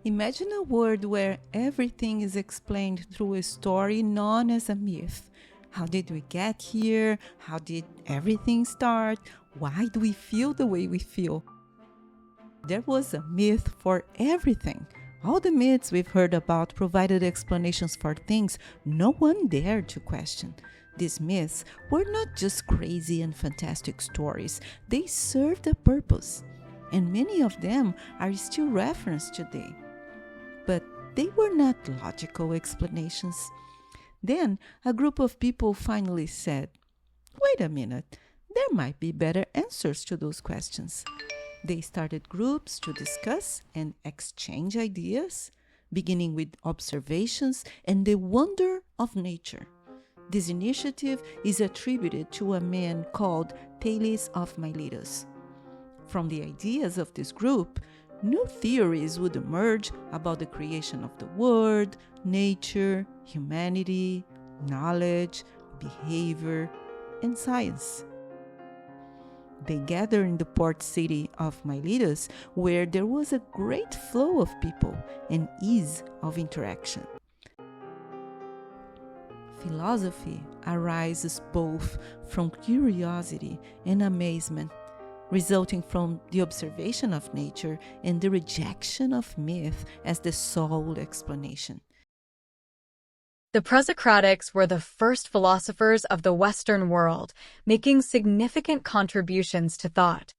Imagine a world where everything is explained through a story known as a myth. How did we get here? How did everything start? Why do we feel the way we feel? There was a myth for everything. All the myths we've heard about provided explanations for things no one dared to question. These myths were not just crazy and fantastic stories, they served a purpose. And many of them are still referenced today. But they were not logical explanations. Then a group of people finally said, "Wait a minute, there might be better answers to those questions." They started groups to discuss and exchange ideas, beginning with observations and the wonder of nature. This initiative is attributed to a man called Thales of Miletus. From the ideas of this group, new theories would emerge about the creation of the world, nature, humanity, knowledge, behavior, and science. They gathered in the port city of Miletus, where there was a great flow of people and ease of interaction. Philosophy arises both from curiosity and amazement, resulting from the observation of nature and the rejection of myth as the sole explanation. The presocratics were the first philosophers of the Western world, making significant contributions to thought.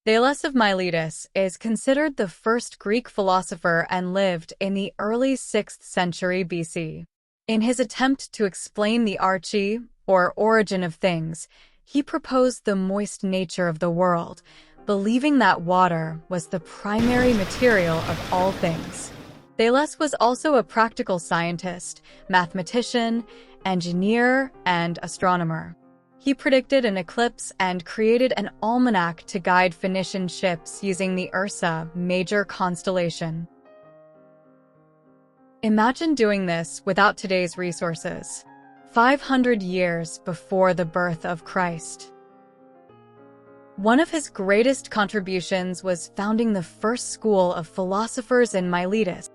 Thales of Miletus is considered the first Greek philosopher and lived in the early 6th century BC. In his attempt to explain the arche, or origin of things, he proposed the moist nature of the world, believing that water was the primary material of all things. Thales was also a practical scientist, mathematician, engineer, and astronomer. He predicted an eclipse and created an almanac to guide Phoenician ships using the Ursa major constellation. Imagine doing this without today's resources, 500 years before the birth of Christ. One of his greatest contributions was founding the first school of philosophers in Miletus,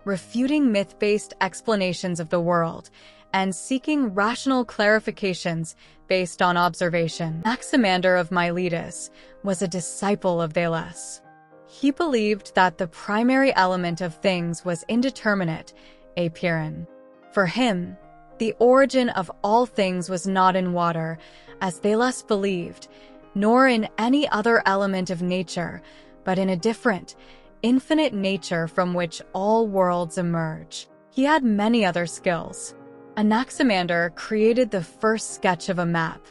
refuting myth-based explanations of the world and seeking rational clarifications based on observation. Anaximander of Miletus was a disciple of Thales. He believed that the primary element of things was indeterminate, apeiron. For him, the origin of all things was not in water, as Thales believed, nor in any other element of nature, but in a different, infinite nature from which all worlds emerge. He had many other skills. Anaximander created the first sketch of a map.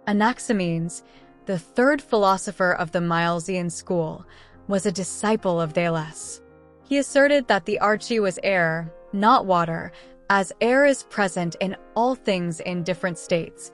Anaximenes, the third philosopher of the Milesian school, was a disciple of Thales. He asserted that the arche was air, not water, as air is present in all things in different states,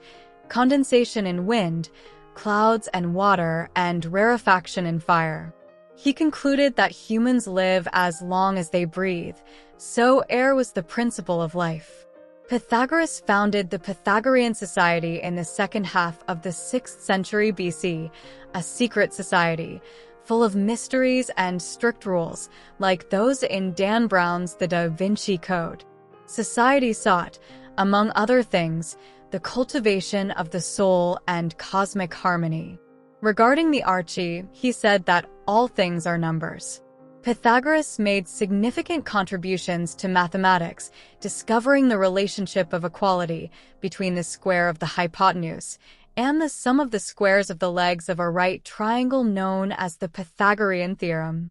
condensation in wind, clouds and water, and rarefaction in fire. He concluded that humans live as long as they breathe, so air was the principle of life. Pythagoras founded the Pythagorean Society in the second half of the 6th century BC, a secret society, full of mysteries and strict rules, like those in Dan Brown's The Da Vinci Code. Society sought, among other things, the cultivation of the soul and cosmic harmony. Regarding the arche, he said that all things are numbers. Pythagoras made significant contributions to mathematics, discovering the relationship of equality between the square of the hypotenuse and the sum of the squares of the legs of a right triangle known as the Pythagorean theorem.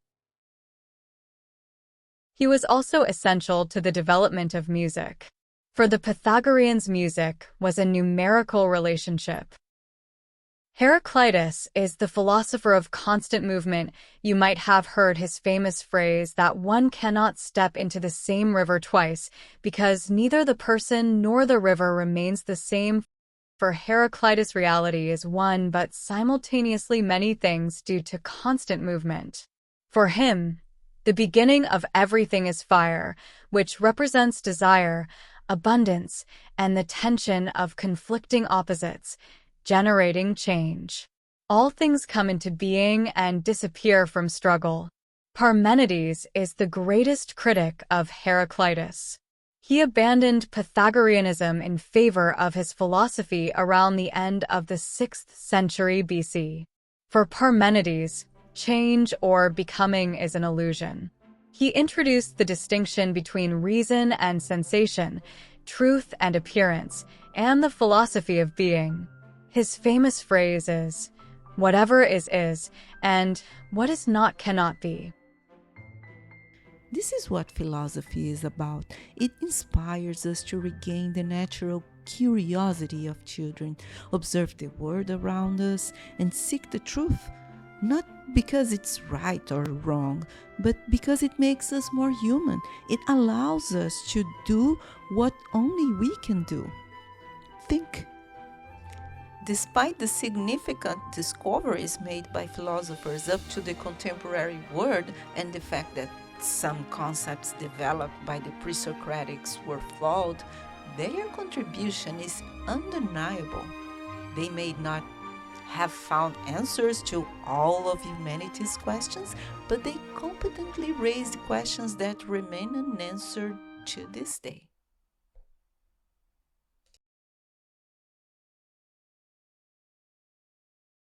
He was also essential to the development of music. For the Pythagoreans, music was a numerical relationship. Heraclitus is the philosopher of constant movement. You might have heard his famous phrase that one cannot step into the same river twice, because neither the person nor the river remains the same. For Heraclitus, reality is one but simultaneously many things due to constant movement. For him, the beginning of everything is fire, which represents desire, abundance, and the tension of conflicting opposites, generating change. All things come into being and disappear from struggle. Parmenides is the greatest critic of Heraclitus. He abandoned Pythagoreanism in favor of his philosophy around the end of the 6th century BC. For Parmenides, change or becoming is an illusion. He introduced the distinction between reason and sensation, truth and appearance, and the philosophy of being. His famous phrase is, "Whatever is, and what is not cannot be." This is what philosophy is about. It inspires us to regain the natural curiosity of children, observe the world around us, and seek the truth, not because it's right or wrong, but because it makes us more human. It allows us to do what only we can do. Think. Despite the significant discoveries made by philosophers up to the contemporary world and the fact that some concepts developed by the presocratics were flawed, their contribution is undeniable. They may not have found answers to all of humanity's questions, but they competently raised questions that remain unanswered to this day.